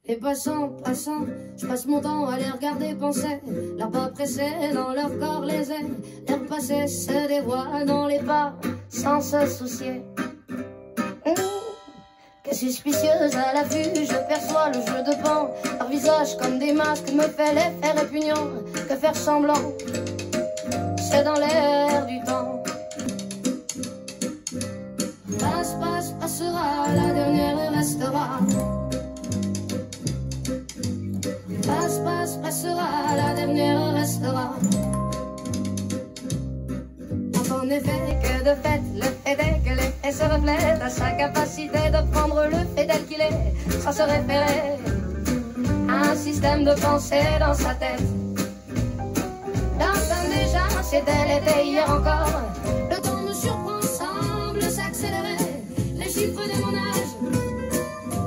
Les passants, je passe mon temps à les regarder penser, leurs pas pressés dans leur corps lésés, l'air passé se dévoile dans les pas sans se soucier. Que suspicieuse à la vue, je perçois le jeu de pan, leur visage comme des masques me fait l'effet répugnant, que faire semblant, c'est dans l'air du temps. Passera, la dernière restera. Passera, la dernière restera. En effet, que de fait, le fait est que l'effet se reflète à sa capacité de prendre le fait tel qu'il est, sans se référer à un système de pensée dans sa tête. L'entame déjà, c'est elle était hier encore. Le temps me surprend, semble s'accélérer. Les chiffres de mon âge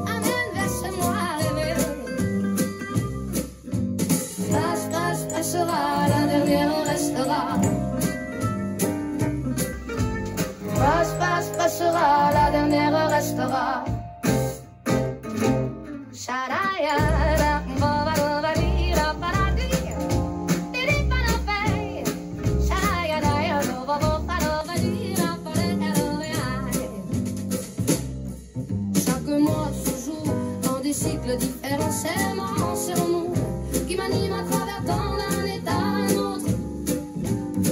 amènent, laisse-moi rêver. Passera, la dernière restera. Passera, la dernière restera. Chaque mois se joue dans des cycles différents, serrons-nous, qui m'animent à travers tant d'un état à un autre.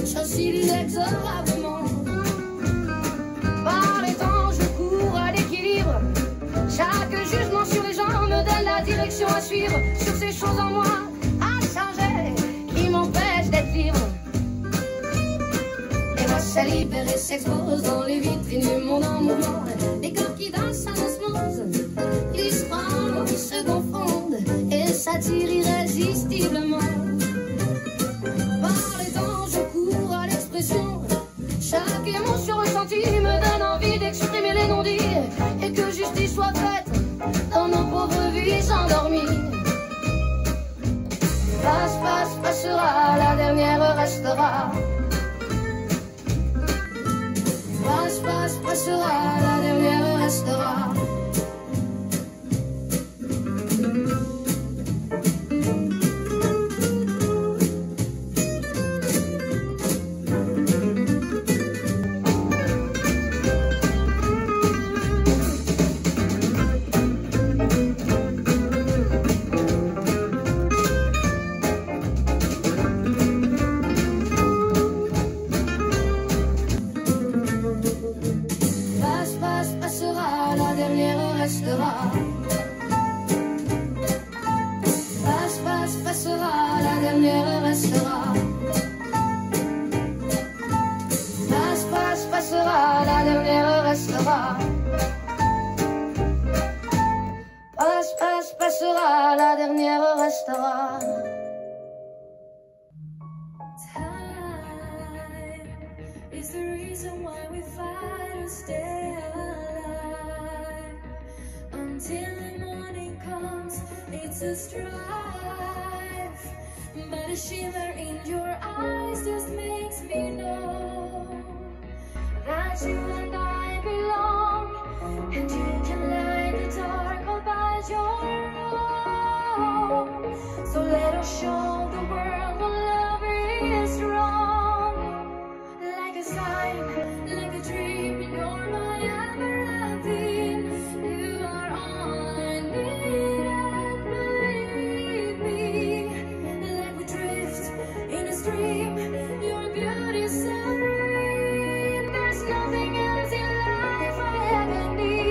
J'oscille inexorablement. Par les temps, je cours à l'équilibre. Chaque jugement sur les gens me donne la direction à suivre. Sur ces choses en moi à changer qui m'empêchent d'être libre. Les voix se libèrent et s'exposent dans les vitrines du monde en mouvement. Les corps qui dansent à l'osmose, ils se prennent, ils se confondent et s'attirent irrésistiblement. Par les temps, je cours à l'expression. Chaque émotion ressentie me donne envie d'exprimer les non-dits et que justice soit faite dans nos pauvres vies endormies. Passera, la dernière restera. Passera, la dernière restera. Passera, la dernière restera. Passera, la dernière restera. Passera, la dernière restera. Time is the reason why we fight to stay alive. Until the morning comes, it's a strife. But a shimmer in your eyes just makes me know that you and I belong, and you can light the dark all by your own. So let us show the world what love is strong. Like a sign, like a dream, you're my everything. You are all I need, and believe me. Like we drift in a stream, your beauty's serene. There's nothing else in life I ever need.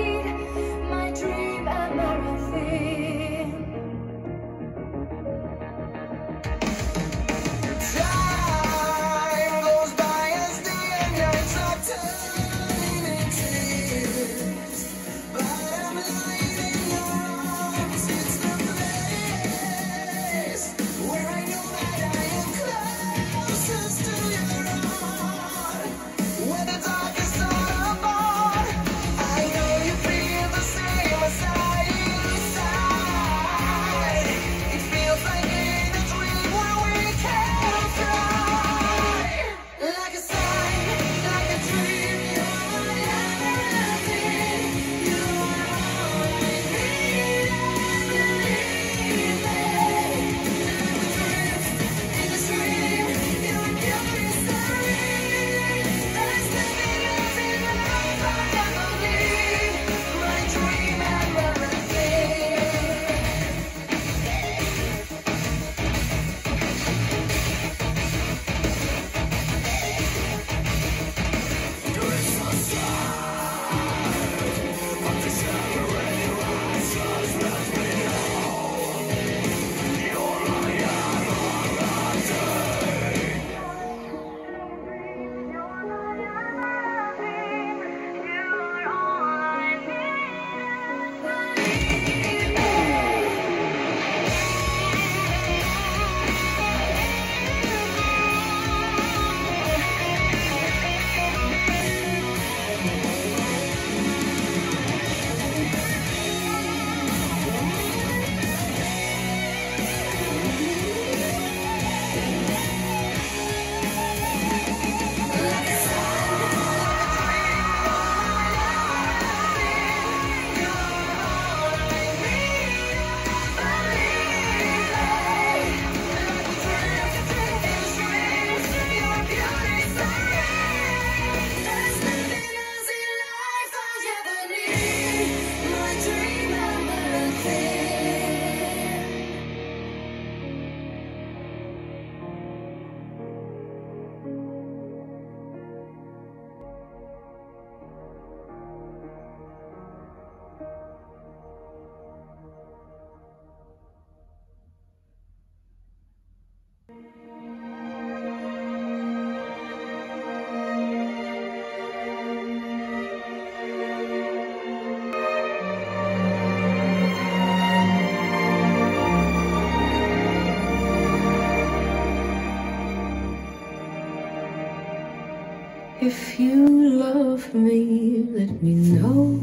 If you love me, let me know.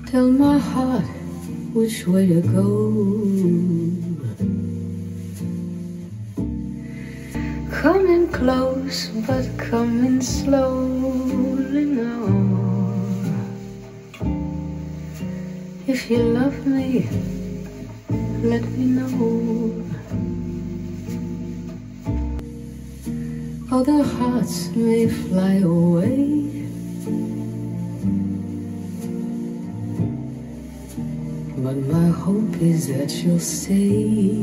Tell my heart which way to go. Coming close, but coming slowly now. If you love me, let me know. Other hearts may fly away, but my hope is that you'll stay.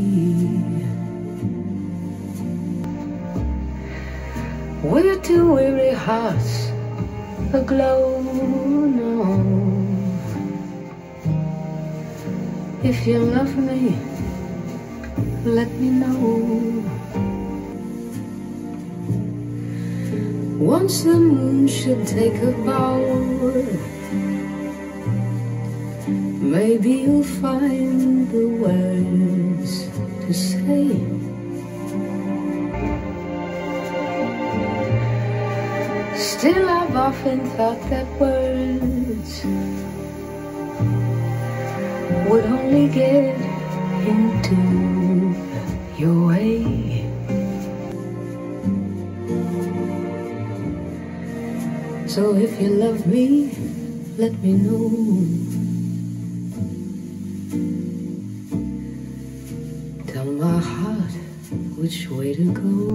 We're two weary hearts aglow now. If you love me, let me know. Once the moon should take a bow, maybe you'll find the words to say. Still I've often thought that words would only get into your way. So if you love me, let me know. Tell my heart which way to go.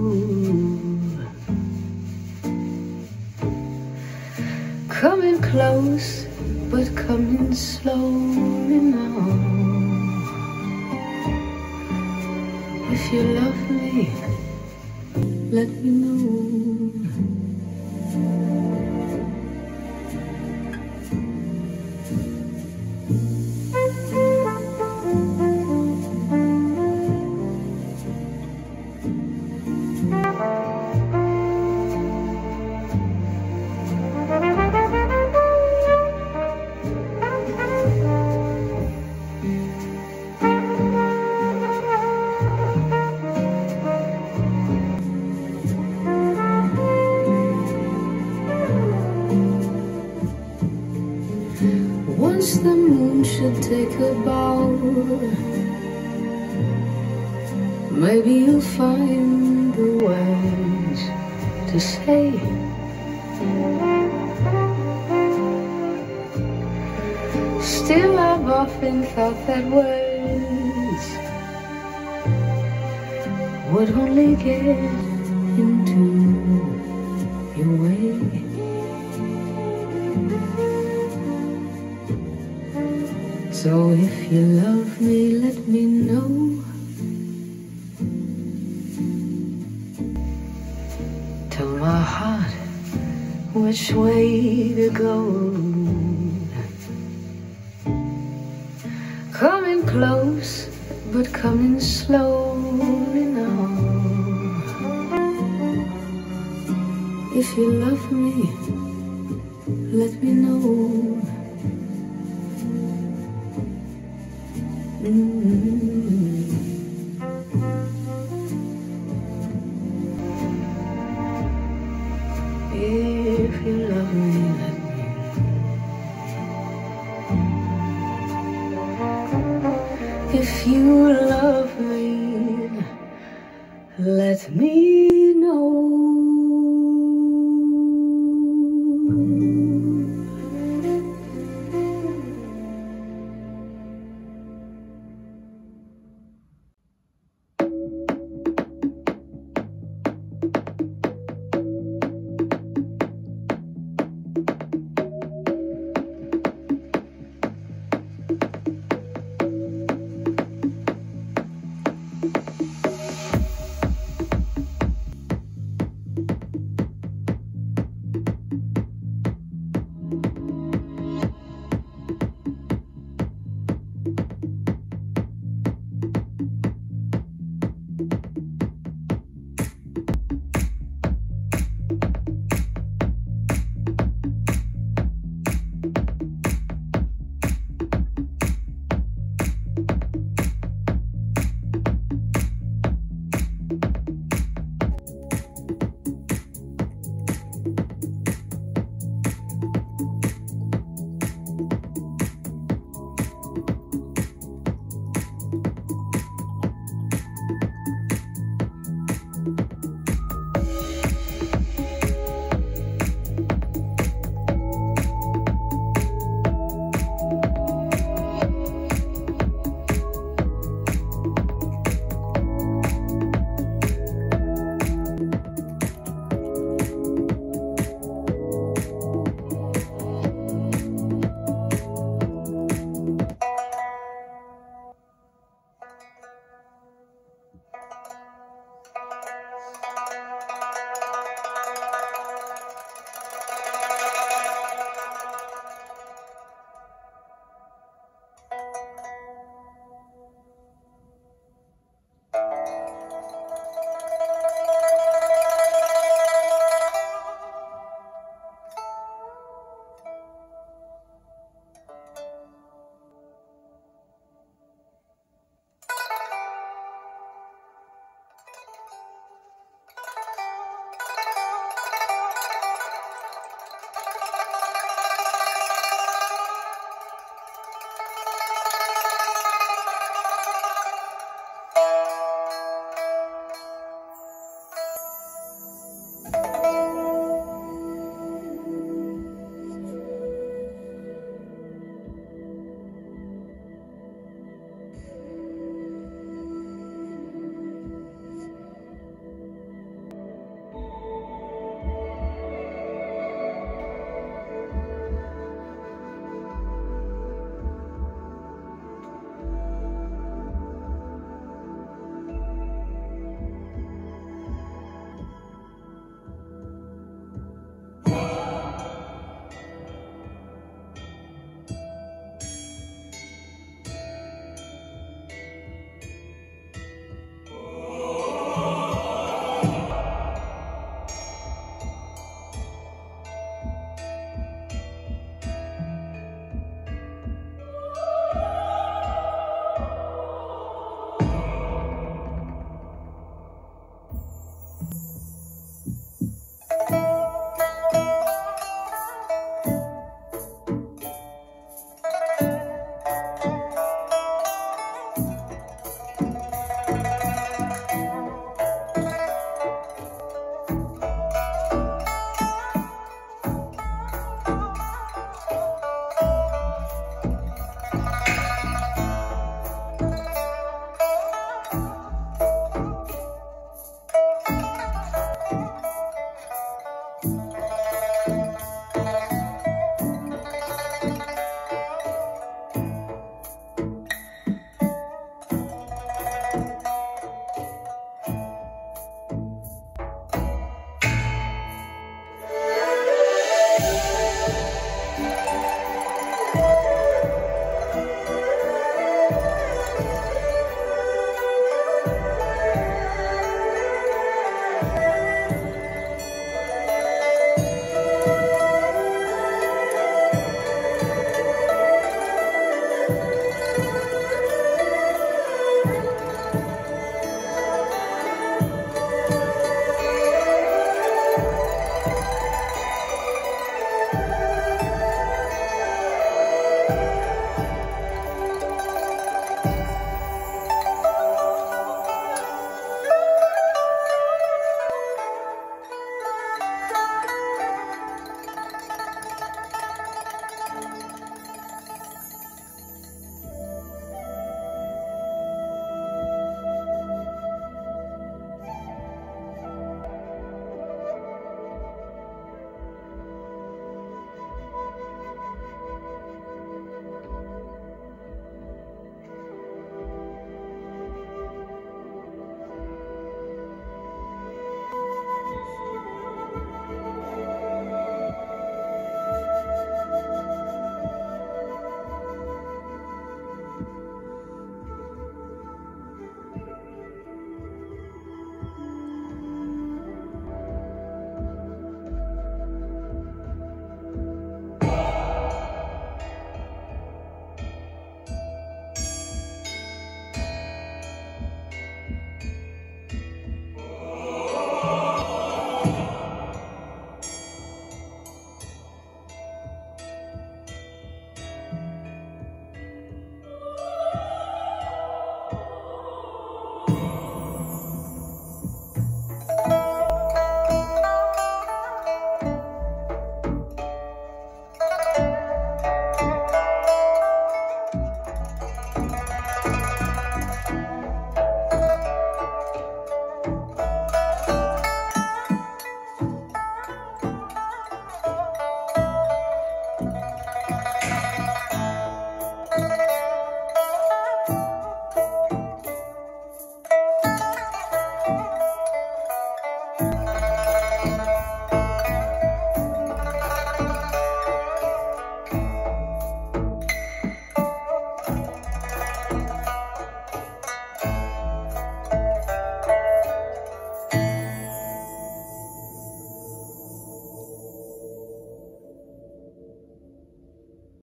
Coming close, but coming slowly now. If you love me, let me know. Once the moon should take a bow, maybe you'll find the words to say. Still I've often thought that words would only get into your way. So if you love me, let me know. Tell my heart which way to go. Coming close, but coming slowly now. If you love me, let me know. If you love me, let me know. If you love me, let me know.